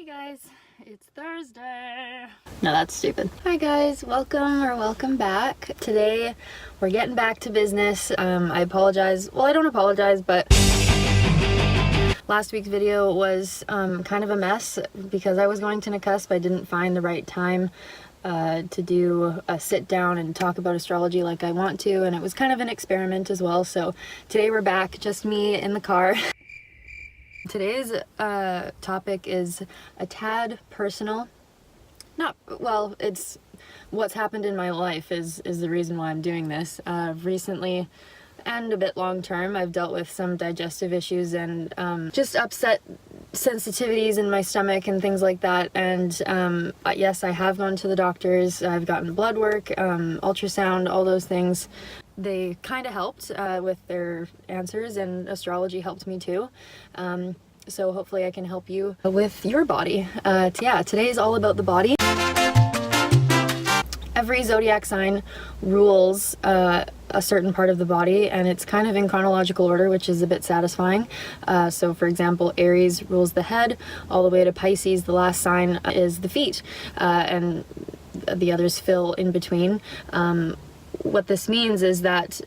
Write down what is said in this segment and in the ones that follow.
Hey guys, it's Thursday. No, that's stupid. Hi guys, welcome back. Today we're getting back to business. I apologize. Well, I don't apologize, but last week's video was kind of a mess because I was going to Nakusp. I didn't find the right time to do a sit down and talk about astrology like I want to, and it was kind of an experiment as well. So today we're back, just me in the car. Today's topic is a tad personal. Well, it's what's happened in my life is the reason why I'm doing this. Recently, and a bit long term, I've dealt with some digestive issues and just upset sensitivities in my stomach and things like that. And yes, I have gone to the doctors. I've gotten blood work, ultrasound, all those things. They kind of helped with their answers, and astrology helped me too. So hopefully I can help you with your body. Yeah, today is all about the body. Every zodiac sign rules a certain part of the body, and it's kind of in chronological order, which is a bit satisfying. So for example, Aries rules the head, all the way to Pisces. The last sign is the feet, and the others fill in between. What this means is that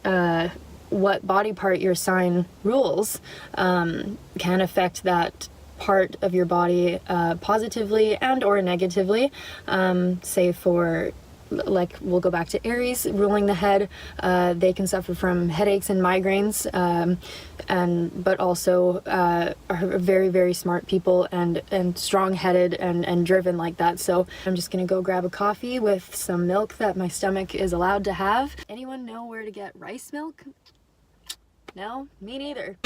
what body part your sign rules can affect that part of your body positively and or negatively. Say for, like, we'll go back to Aries ruling the head. They can suffer from headaches and migraines, but also are very, very smart people and strong-headed and driven like that. So I'm just gonna go grab a coffee with some milk that my stomach is allowed to have. Anyone know where to get rice milk? No? Me neither.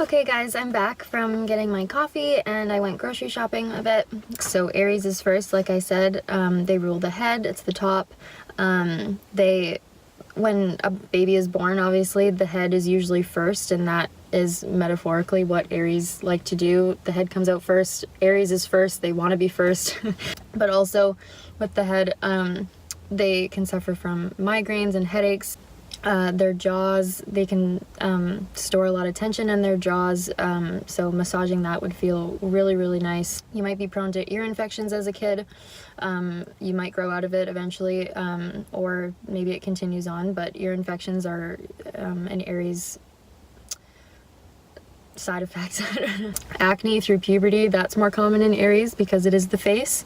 Okay guys, I'm back from getting my coffee and I went grocery shopping a bit. So Aries is first, like I said. They rule the head, it's the top. When a baby is born, obviously the head is usually first, and that is metaphorically what Aries like to do. The head comes out first. Aries is first, they want to be first. But also with the head, they can suffer from migraines and headaches. Their jaws, they can store a lot of tension in their jaws, so massaging that would feel really, really nice. You might be prone to ear infections as a kid. You might grow out of it eventually, or maybe it continues on, but ear infections are an Aries side effect. Acne through puberty, that's more common in Aries because it is the face.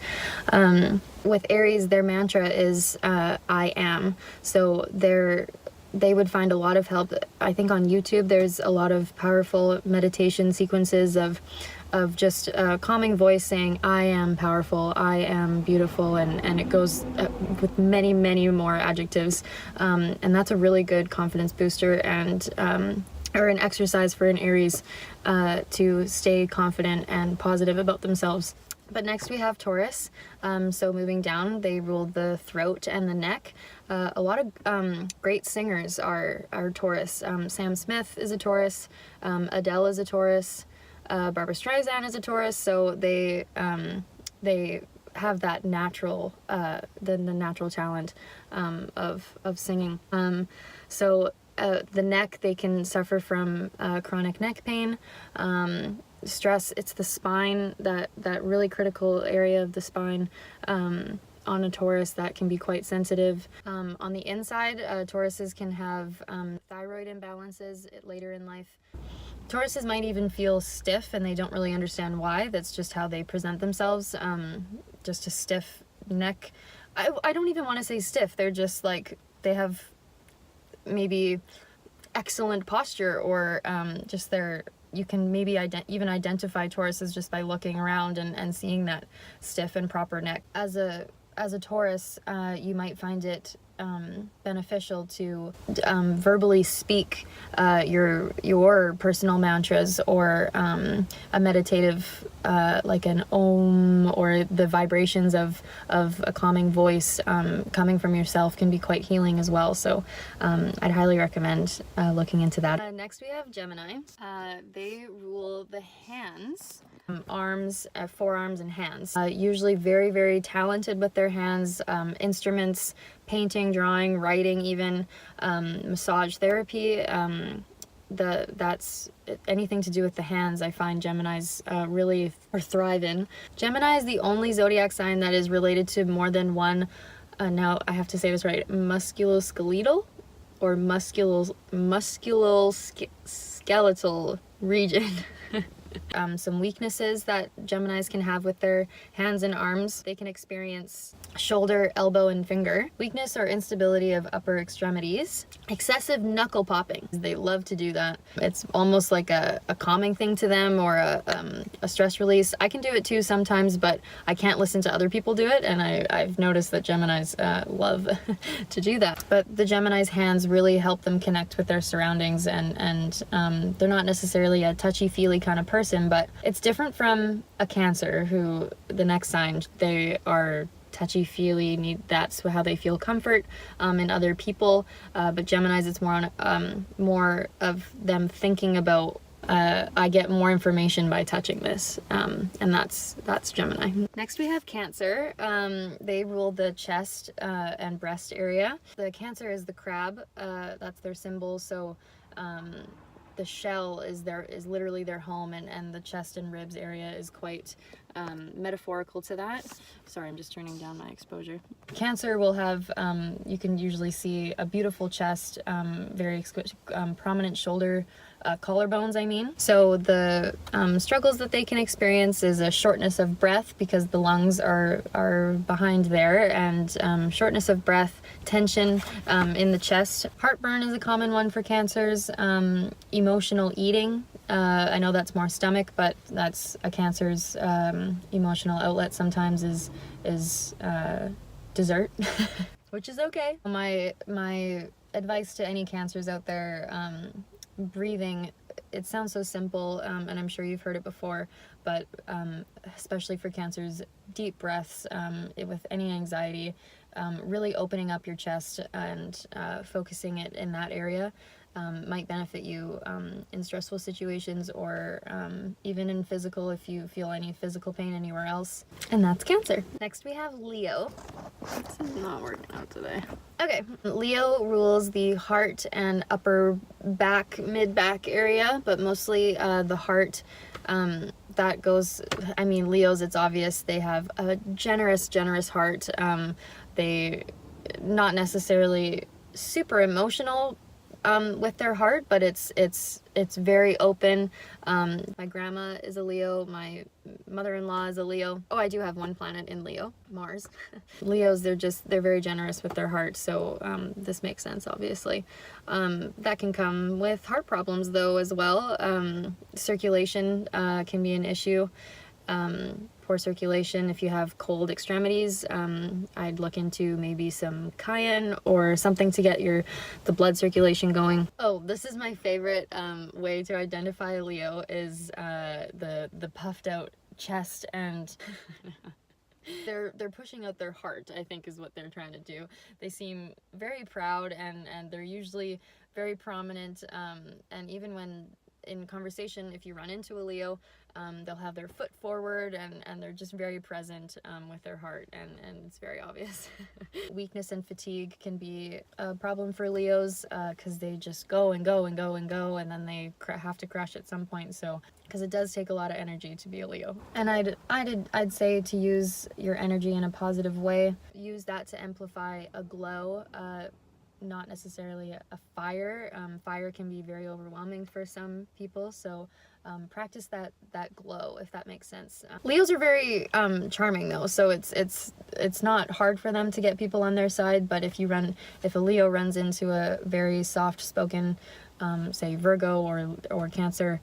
With Aries, their mantra is I am. So they would find a lot of help. I think on YouTube there's a lot of powerful meditation sequences of just a calming voice saying I am powerful, I am beautiful, and it goes with many, many more adjectives, and that's a really good confidence booster and or an exercise for an Aries to stay confident and positive about themselves. But next we have Taurus. So moving down, they rule the throat and the neck. A lot of great singers are Taurus. Sam Smith is a Taurus. Adele is a Taurus. Barbara Streisand is a Taurus. So they have that natural, the natural talent of singing. The neck, they can suffer from chronic neck pain. Stress, it's the spine, that really critical area of the spine on a Taurus that can be quite sensitive. On the inside, Tauruses can have thyroid imbalances later in life. Tauruses might even feel stiff and they don't really understand why. That's just how they present themselves, just a stiff neck. I don't even want to say stiff, they're just like, they have maybe excellent posture, or just you can maybe even identify Tauruses just by looking around and seeing that stiff and proper neck. As a Taurus, you might find it beneficial to verbally speak your personal mantras, or a meditative like an om, or the vibrations of a calming voice coming from yourself can be quite healing as well. So I'd highly recommend looking into that. Next we have Gemini. They rule the hands. arms, forearms, and hands. Usually very, very talented with their hands, instruments, painting, drawing, writing, even massage therapy. That's anything to do with the hands. I find Geminis really thrive in. Gemini is the only zodiac sign that is related to more than one, now I have to say this right, musculoskeletal or musculoskeletal region. Some weaknesses that Geminis can have with their hands and arms. They can experience shoulder, elbow, and finger. Weakness or instability of upper extremities. Excessive knuckle popping. They love to do that. It's almost like a calming thing to them, or a stress release. I can do it too sometimes, but I can't listen to other people do it, and I've noticed that Geminis love to do that. But the Geminis' hands really help them connect with their surroundings, and they're not necessarily a touchy-feely kind of person, but it's different from a Cancer, who, the next sign, they are touchy-feely, that's how they feel comfort in other people, but Geminis, it's more of them thinking about, I get more information by touching this, and that's Gemini. Next we have Cancer. They rule the chest and breast area. The Cancer is the crab, that's their symbol, so the shell is literally their home, and the chest and ribs area is quite metaphorical to that. Sorry, I'm just turning down my exposure. Cancer will have, you can usually see a beautiful chest, very prominent shoulder, collarbones, I mean. So the struggles that they can experience is a shortness of breath, because the lungs are behind there, and shortness of breath, tension in the chest. Heartburn is a common one for Cancers. Emotional eating. I know that's more stomach, but that's a Cancer's emotional outlet sometimes is dessert, which is okay. My advice to any Cancers out there, breathing, it sounds so simple, and I'm sure you've heard it before, but especially for Cancers, deep breaths with any anxiety, really opening up your chest and focusing it in that area might benefit you in stressful situations, or even in physical, if you feel any physical pain anywhere else. And that's Cancer. Next we have Leo. This is not working out today. Okay, Leo rules the heart and upper back, mid-back area, but mostly the heart. That goes, I mean, Leos, it's obvious, they have a generous heart. They not necessarily super emotional with their heart, but it's very open. My grandma is a Leo, my mother-in-law is a Leo. Oh, I do have one planet in Leo, Mars. Leos, they're very generous with their heart, so this makes sense, obviously. That can come with heart problems though as well. Circulation can be an issue. Poor circulation. If you have cold extremities, I'd look into maybe some cayenne or something to get the blood circulation going. Oh, this is my favorite way to identify a Leo, is the puffed out chest, and they're pushing out their heart, I think, is what they're trying to do. They seem very proud, and they're usually very prominent, and even when in conversation, if you run into a Leo, they'll have their foot forward, and they're just very present with their heart, and it's very obvious. Weakness and fatigue can be a problem for Leos, because they just go and go and go and go, and then they have to crash at some point. So, because it does take a lot of energy to be a Leo, and I'd say to use your energy in a positive way. Use that to amplify a glow. Not necessarily a fire. Fire can be very overwhelming for some people, so practice that glow, if that makes sense. Leos are very charming though, so it's not hard for them to get people on their side, but if a Leo runs into a very soft-spoken, say Virgo or Cancer,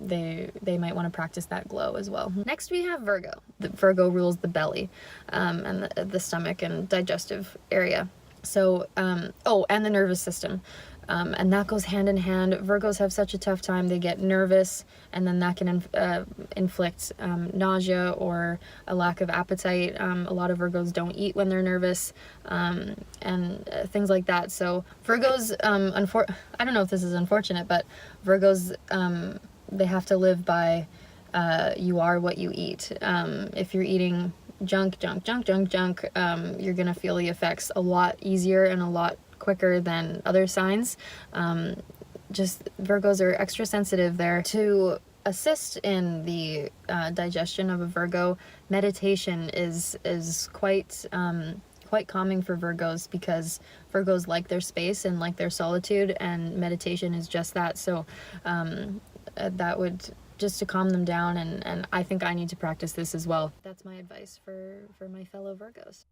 they might want to practice that glow as well. Next we have Virgo. Virgo rules the belly, and the stomach and digestive area. So, oh, and the nervous system, and that goes hand in hand. Virgos have such a tough time. They get nervous, and then that can inflict nausea or a lack of appetite. A lot of Virgos don't eat when they're nervous, and things like that. So Virgos, I don't know if this is unfortunate, but Virgos, they have to live by you are what you eat. If you're eating junk, you're gonna feel the effects a lot easier and a lot quicker than other signs. Just Virgos are extra sensitive there. To assist in the digestion of a Virgo, meditation is quite calming for Virgos, because Virgos like their space and like their solitude, and meditation is just that. So that would just to calm them down, and I think I need to practice this as well. That's my advice for my fellow Virgos.